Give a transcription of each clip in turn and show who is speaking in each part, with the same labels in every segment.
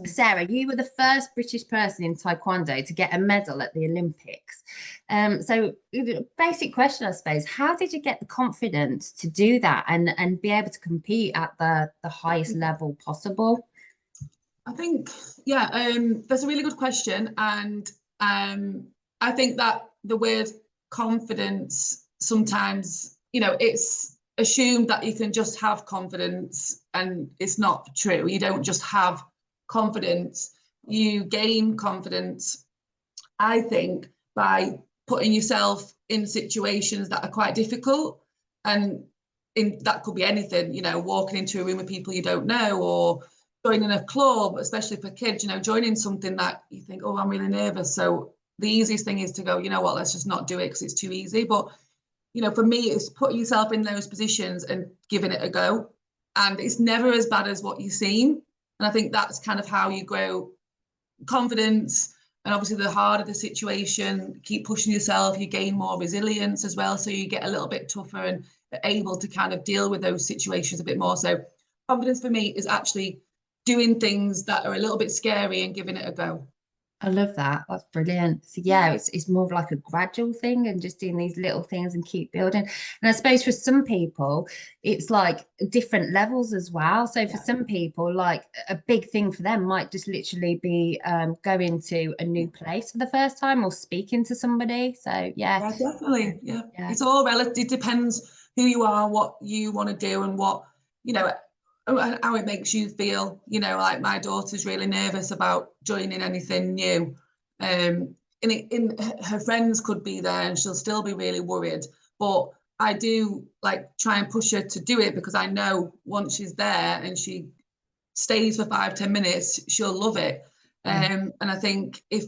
Speaker 1: Sarah, you were the first British person in Taekwondo to get a medal at the Olympics. So basic question, I suppose, how did you get the confidence to do that and be able to compete at the highest level possible?
Speaker 2: I think, that's a really good question. And I think that the word confidence, sometimes, it's assumed that you can just have confidence, and it's not true. You don't just have confidence. You gain confidence, I think, by putting yourself in situations that are quite difficult. And that could be anything, walking into a room with people you don't know, or joining a club, especially for kids, joining something that you think, oh, I'm really nervous. So the easiest thing is to go, you know what, let's just not do it because it's too easy. But, for me, it's putting yourself in those positions and giving it a go. And it's never as bad as what you've seen. And I think that's kind of how you grow confidence. And obviously, the harder the situation, keep pushing yourself, you gain more resilience as well. So you get a little bit tougher and able to kind of deal with those situations a bit more. So confidence for me is actually doing things that are a little bit scary and giving it a go.
Speaker 1: I love that. That's brilliant. So yeah, it's more of like a gradual thing and just doing these little things and keep building. And I suppose for some people, it's like different levels as well. So for some people, like a big thing for them might just literally be going to a new place for the first time or speaking to somebody. So
Speaker 2: yeah, definitely. Yeah. It's all relative. It depends who you are, what you want to do, and what, how it makes you feel. Like my daughter's really nervous about joining anything new, and her friends could be there and she'll still be really worried, but I do like try and push her to do it, because I know once she's there and she stays for 5-10 minutes, she'll love it. And I think if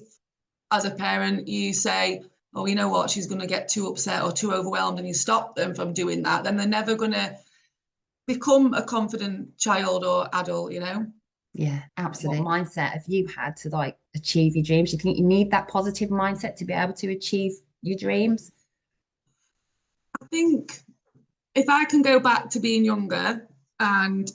Speaker 2: as a parent you say, oh, you know what, she's going to get too upset or too overwhelmed, and you stop them from doing that, then they're never going to become a confident child or adult.
Speaker 1: Yeah, absolutely. What mindset have you had to like achieve your dreams? Do you think you need that positive mindset to be able to achieve your dreams?
Speaker 2: I think if I can go back to being younger, and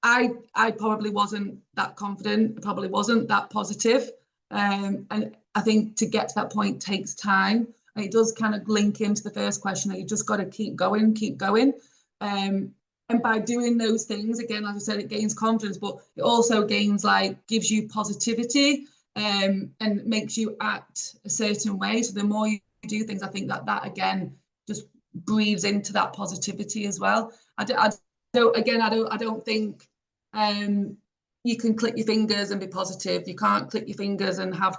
Speaker 2: I probably wasn't that confident, probably wasn't that positive, and I think to get to that point takes time, and it does kind of link into the first question that you just got to keep going. And by doing those things, again, like I said, it gains confidence, but it also gives you positivity, and makes you act a certain way. So the more you do things, I think that again just breathes into that positivity as well. I don't think you can click your fingers and be positive. You can't click your fingers and have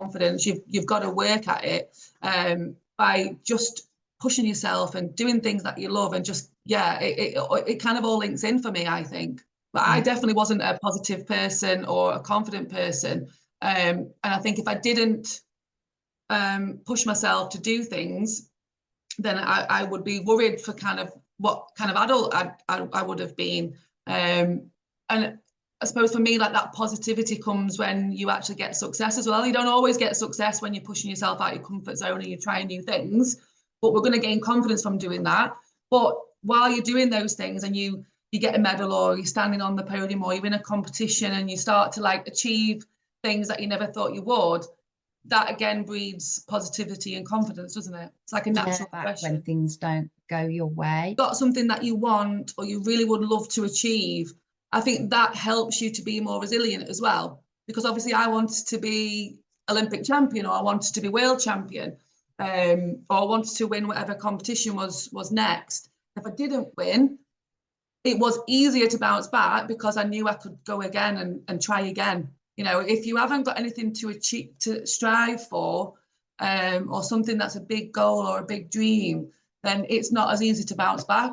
Speaker 2: confidence. You've got to work at it by just pushing yourself and doing things that you love, and just it kind of all links in for me, I think. But I definitely wasn't a positive person or a confident person, and I think if I didn't push myself to do things, then I would be worried for kind of what kind of adult I would have been. And I suppose for me, like, that positivity comes when you actually get success as well. You don't always get success when you're pushing yourself out of your comfort zone and you're trying new things, but we're going to gain confidence from doing that. But while you're doing those things and you get a medal, or you're standing on the podium, or you're in a competition and you start to like achieve things that you never thought you would, that again breeds positivity and confidence, doesn't it? It's like a natural progression.
Speaker 1: When things don't go your way.
Speaker 2: Got something that you want or you really would love to achieve, I think that helps you to be more resilient as well. Because obviously I wanted to be Olympic champion, or I wanted to be world champion, or I wanted to win whatever competition was next. If I didn't win, it was easier to bounce back because I knew I could go again and try again. If you haven't got anything to achieve, to strive for, or something that's a big goal or a big dream, then it's not as easy to bounce back.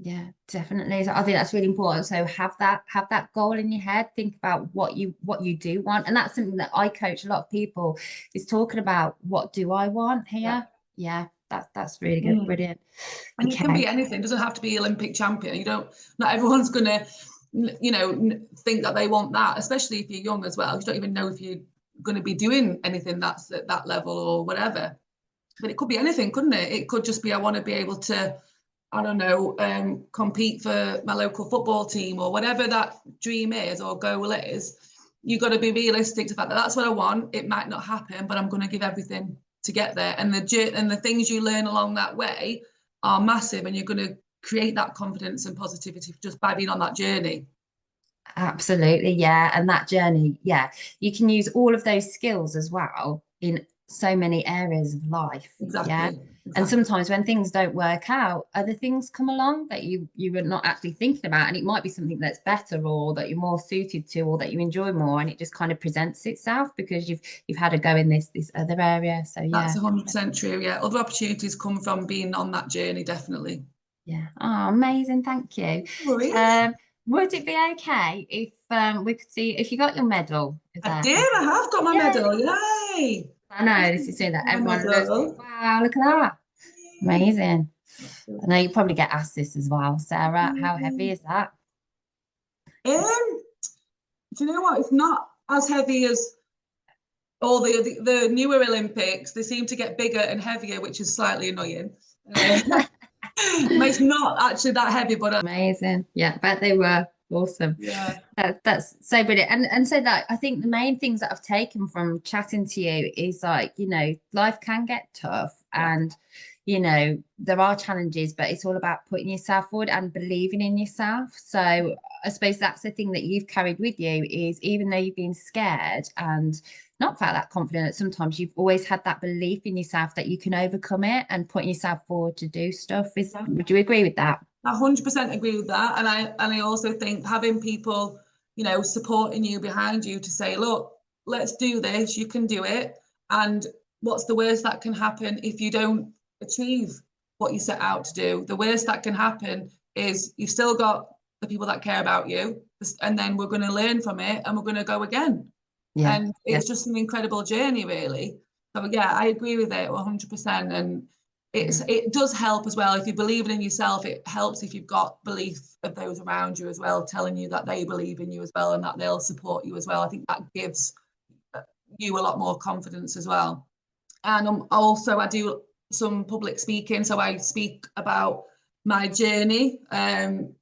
Speaker 1: Yeah, definitely. So I think that's really important. So have that goal in your head. Think about what you do want, and that's something that I coach a lot of people, is talking about, what do I want here? Yeah, that's really good. Brilliant.
Speaker 2: And it can be anything. It doesn't have to be Olympic champion. Not everyone's gonna think that they want that, especially if you're young as well. You don't even know if you're going to be doing anything that's at that level or whatever. But it could be anything, couldn't it? It could just be, I want to be able to I don't know, compete for my local football team or whatever that dream is or goal is, you've got to be realistic to the fact that that's what I want. It might not happen, but I'm going to give everything to get there. And the things you learn along that way are massive, and you're going to create that confidence and positivity just by being on that journey.
Speaker 1: Absolutely, yeah. And that journey, yeah, you can use all of those skills as well in so many areas of life. Yeah.
Speaker 2: Exactly.
Speaker 1: And
Speaker 2: Exactly.
Speaker 1: sometimes when things don't work out, other things come along that you were not actually thinking about. And it might be something that's better or that you're more suited to or that you enjoy more. And it just kind of presents itself because you've had a go in this other area. So
Speaker 2: That's
Speaker 1: yeah.
Speaker 2: 100% true. Yeah. Other opportunities come from being on that journey, definitely.
Speaker 1: Yeah. Oh, amazing. Thank you.
Speaker 2: No worries.
Speaker 1: Would it be okay if we could see if you got your medal
Speaker 2: I
Speaker 1: there?
Speaker 2: did. I have got my
Speaker 1: Yeah.
Speaker 2: medal. Yay.
Speaker 1: I know this is something that
Speaker 2: My
Speaker 1: everyone loves.
Speaker 2: medal.
Speaker 1: Wow, look at that. Amazing. I know you probably get asked this as well, Sarah. How heavy is that?
Speaker 2: Um, do you know what? It's not as heavy as all the newer Olympics. They seem to get bigger and heavier, which is slightly annoying. It's not actually that heavy, but
Speaker 1: Amazing. Yeah, I bet they were awesome.
Speaker 2: yeah,
Speaker 1: That's so brilliant. And so that I think the main things that I've taken from chatting to you is like, life can get tough
Speaker 2: yeah,
Speaker 1: and there are challenges, but it's all about putting yourself forward and believing in yourself. So I suppose that's the thing that you've carried with you is even though you've been scared and not felt that confident, sometimes you've always had that belief in yourself that you can overcome it and putting yourself forward to do stuff.
Speaker 2: yeah.
Speaker 1: Would you agree with that?
Speaker 2: I 100% agree with that, and I also think having people, supporting you behind you to say, look, let's do this. You can do it. And what's the worst that can happen if you don't achieve what you set out to do? The worst that can happen is you've still got the people that care about you, and then we're going to learn from it, and we're going to go again.
Speaker 1: Yeah.
Speaker 2: And
Speaker 1: Yeah.
Speaker 2: it's just an incredible journey, really. So yeah, I agree with it 100%. And it does help as well if you believe in yourself. It helps if you've got belief of those around you as well, telling you that they believe in you as well and that they'll support you as well. I think that gives you a lot more confidence as well. And also I do some public speaking, so I speak about my journey,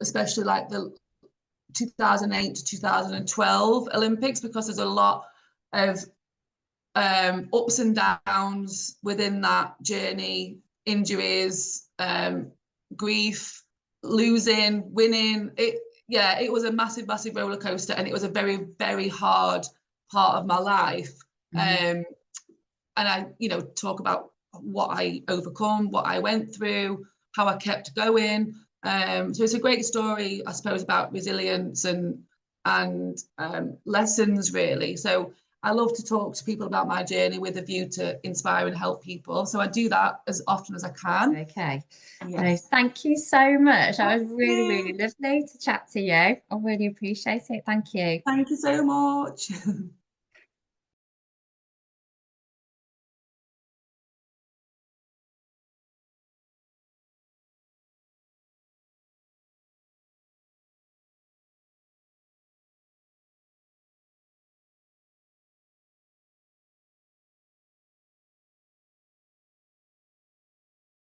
Speaker 2: especially like the 2008 to 2012 Olympics, because there's a lot of ups and downs within that journey, injuries, grief, losing, winning. It was a massive, massive roller coaster, and it was a very, very hard part of my life.
Speaker 1: Mhm.
Speaker 2: And I, talk about what I overcome, what I went through, how I kept going. So it's a great story, I suppose, about resilience and lessons, really. So I love to talk to people about my journey with a view to inspire and help people. So I do that as often as I can.
Speaker 1: Okay. No,
Speaker 2: Yes.
Speaker 1: thank you so much. That was really, really
Speaker 2: Okay.
Speaker 1: lovely to chat to you. I really appreciate it. Thank you.
Speaker 2: Thank you so much.